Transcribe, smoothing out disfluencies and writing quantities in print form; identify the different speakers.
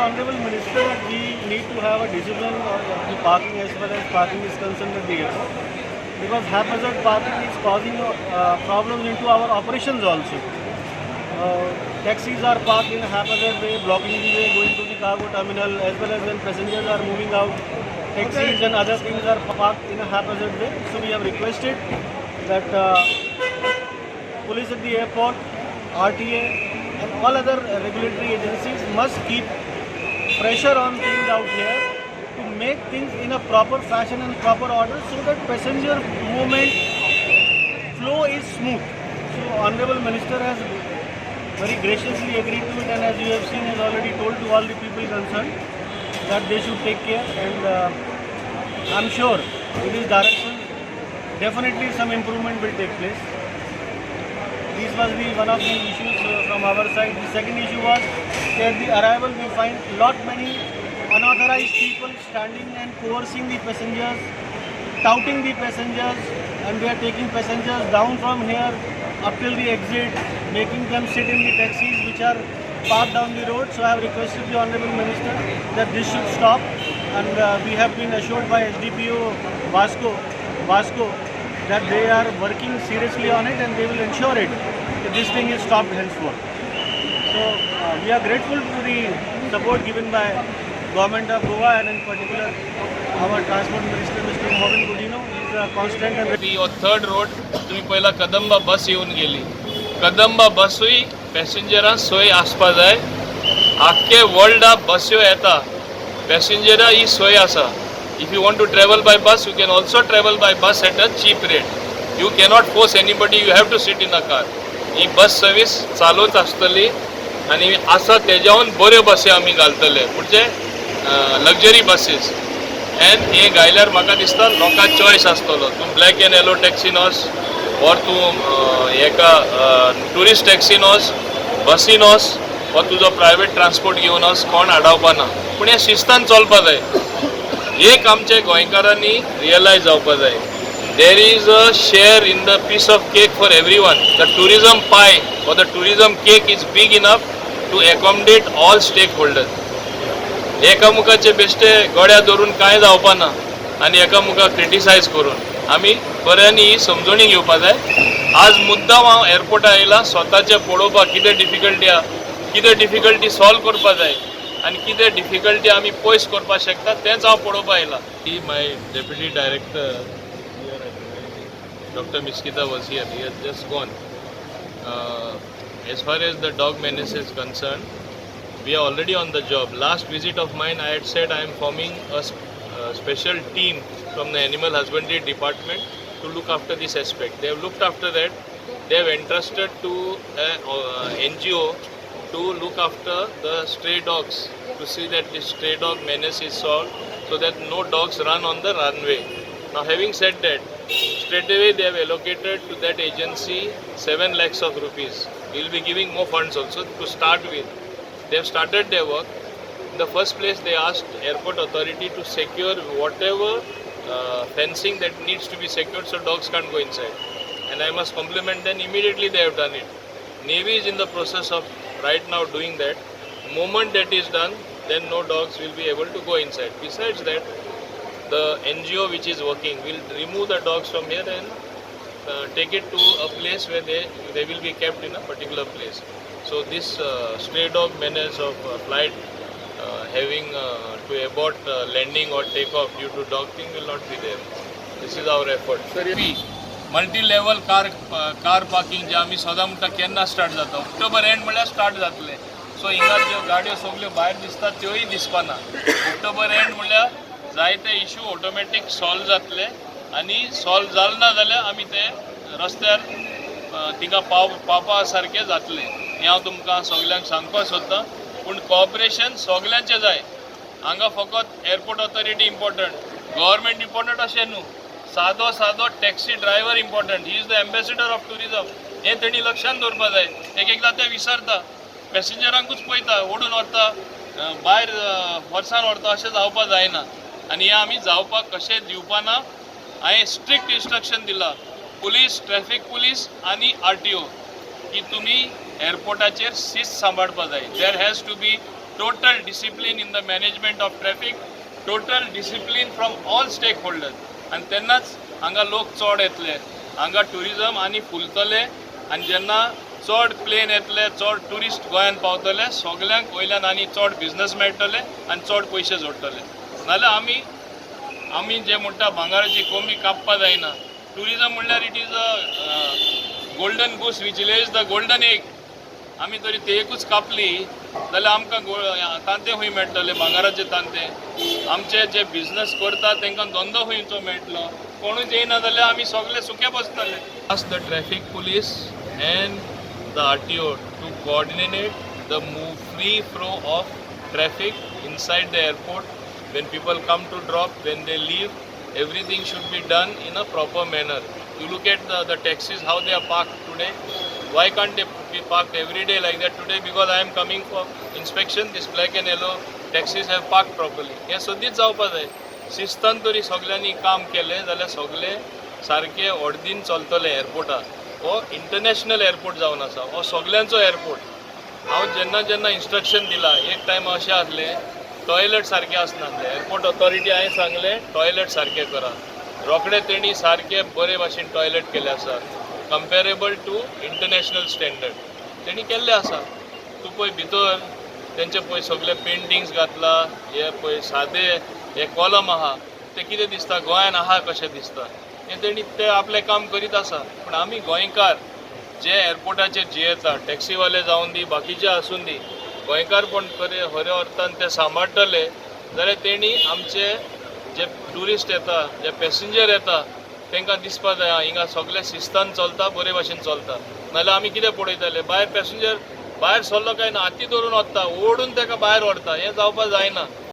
Speaker 1: Honorable Minister that we need to have a discipline on the parking as far as parking is concerned at the airport, because haphazard parking is causing problems into our operations also. Taxis are parked in a haphazard way, blocking the way going to the cargo terminal, as well as when passengers are moving out, taxis and other things are parked in a haphazard way. So we have requested that police at the airport, RTA and all other regulatory agencies must keep pressure on things out here to make things in a proper fashion and proper order so that passenger movement flow is smooth. So Honorable Minister has very graciously agreed to it, and as you have seen has already told to all the people concerned that they should take care, and I'm sure in this direction definitely some improvement will take place. This was one of the issues from our side. The second issue was that the arrival we find many unauthorized people standing and coercing the passengers, touting the passengers, and they are taking passengers down from here up till the exit, making them sit in the taxis which are parked down the road. So I have requested the Honorable Minister that this should stop, and we have been assured by SDPO Vasco that they are working seriously on it and they will ensure it that this thing is stopped henceforth. So we are grateful to the support given by Government of Goa, and in particular our Transport Minister Mr. Mohan Gudino. He is a constant and
Speaker 2: your third road तुम्ही पहिला कदंबा बस येऊन गेली. कदंबा बसूय पॅसेंजरां सोय आसपा जाय. आख्खे वर्ल्डा बस्यो येता, पॅसेंजरां ही सोय आसा. If you want to travel by bus, you can also travel by bus at a cheap rate. You cannot force anybody, you have to sit in a car. ही बस सर्वीस चालूच आसतली आनी आसा तेज्याहून बऱ्यो बसी आमी घालतले, म्हणजे लग्जरी बसीस. एंड हे गायल्यार म्हाका दिसता लोकां चॉयस आसतलो. तूं ब्लॅक एंड येलो टॅक्सीन वच, और तूं हेका टुरिस्ट टॅक्सीन वच, बसीन वच, वा तुजो प्रायवेट ट्रान्सपोर्ट घेवन वच, कोण आडावपा ना. पूण हें शिस्तान चलपा जाय. एक आमचे गोंयकारांनी रियलायज जावपा जाय. There is a share in the piece of cake for everyone. The tourism pie or the tourism cake is big enough to accommodate all stakeholders. एकामुखाचे बेश्टे गड्या धरून कांय जावपा ना आनी एकामुखाक क्रिटिसायज करून आमी बऱ्यांनी समजणी घेवपा जाय. आज मुद्दाम हांव एअरपोर्टार आयला स्वताचे पळोवपाक कितें डिफिकल्टी सॉल्व करपा जाय आनी कितें डिफिकल्टी आमी पयस करपाक शकता तेंच हांव पळोवपाक आयला. ही my deputy director Dr. Miskita was here. He has just gone. As far as the dog menace is concerned, we are already on the job. Last visit of mine, I had said I am forming a special team from the Animal Husbandry Department to look after this aspect. They have looked after that. They have entrusted to an NGO to look after the stray dogs, to see that this stray dog menace is solved so that no dogs run on the runway. Now, having said that, straight away they have allocated to that agency 7 lakhs of rupees. We will be giving more funds also to start with. They have started their work. In the first place, they asked airport authority to secure whatever fencing that needs to be secured so dogs can't go inside. And I must compliment them. Immediately they have done it. Navy is in the process of right now doing that. Moment that is done, then no dogs will be able to go inside. Besides that, the NGO which is working will remove the dogs from here and take it to a place where they will be kept in a particular place. So this stray dog menace of flight having to abort landing or take off due to dog thing will not be there. This is our effort. Multi-level car parking जे आमी सदां म्हणटा केन्ना start जाता, October and म्हळ्यार start जातले. सो हिंगा ज्यो गाडयो सगल्यो भायर दिसतात त्योय दिसपाना. ऑक्टोबर एंड म्हळ्यार जायते इश्यू ऑटोमॅटीक सॉल्व जातले आनी सॉल्व जाल ना जाल्यार आमी ते रस्त्यार तिका पावपा सारके जातले. हें हांव तुमकां सगल्यांक सांगपाक सोदतां. पूण कॉपरेशन सगल्यांचें जाय. हांगा फकत airport authority important, government important अशें न्हू. सादो taxi driver important. He is the ambassador of tourism. हें तेणी लक्षांत दवरपा जाय. एकदां ते विसरता, पॅसेंजरांकूच पळयता, ओडून व्हरता, भायर वर्सान व्हरता, अशें जावपा जायना. आनी हें आमी जावपाक कशें दिवपा ना. हांवें स्ट्रिक्ट इन्स्ट्रक्शन दिला पुलीस, ट्रॅफिक पुलीस आनी RTO की तुमी एअरपोर्टाचेर शिस्त सांबाळपा जाय. There has to be total discipline in the management of traffic, total discipline from all stakeholders. आणि तेन्नाच हांगा लोक चड येतले, हांगा टुरिजम आनी फुलतले आनी जेन्ना चड प्लेन येतले, चड टुरिस्ट गोंयांत पावतले, सगल्यांक वयल्यान आनी चड बिझनस मेळटले आनी चड पयशे जोडटले. नाल्यार आमी जे म्हणटा भांगाराची कोमी कापपा जायना. टुरिजम म्हणल्यार it is a golden goose which Lay's the golden egg. आमी तरी ते एकूच कापली जाल्यार आमकां तांते खंय मेळटले, भांगाराचे तांते. आमचे जे बिझनस करता तांकां धंदो खंयचो मेळटलो, कोणूच येयना जाल्यार आमी सगळे सुके बसतले. Ask the traffic police and the RTO to coordinate the free flow of traffic inside the airport. When people come to drop, when they leave, everything should be done in a proper manner. You look at the taxis, how they are parked today. Why can't they be parked every day like that today? Because I am coming for inspection. This black and yellow taxis have parked properly. हे सदीच जावपा जाय. शिस्तान तरी सगळ्यांनी काम केलें जाल्यार सगळे सारके अर्दीन चलतले एअरपोर्टार. हो इंटरनॅशनल एअरपोर्ट जावन आसा, हो सगळ्यांचो एअरपोर्ट. हांव जेन्ना इंस्ट्रक्शन दिला, एक टायम अशें आसलें टॉयलेट सारके आसनासले. एअरपोर्ट ऑथॉरिटी हांवें सांगलें टॉयलेट सारके करा. रोखडे तेणी सारके बरे भाशेन टॉयलेट केले आसा, कंपेरेबल टू इंटरनॅशनल स्टँडर्ड तेणी केल्ले आसा. तूं पळय भितर तेंचे पळय सगळे पेंटिंग्स घातला, हे पळय सादे हे कॉलम आहा ते कितें दिसता गोंयान आहा कशें दिसता. हे तेणी ते आपलें काम करीत आसा. पूण आमी गोंयकार जे एअरपोर्टाचेर जियेता, टॅक्सीवाले जावन दी, बाकीचे आसून दी, गोंयकारपण खऱ्या अर्थान ते सांबाळटले जाल्यार तेणी आमचे जे ट्युरिस्ट येता, जे पॅसेंजर येता तांकां दिसपा जाय हिंगा सगळे शिस्तान चलता, बरे भाशेन चलता. नाल्यार आमी कितें पळयताले, भायर पॅसेंजर भायर सरलो काय ना, हाती धरून वता, ओडून ताका भायर व्हरता. हें जावपा जायना.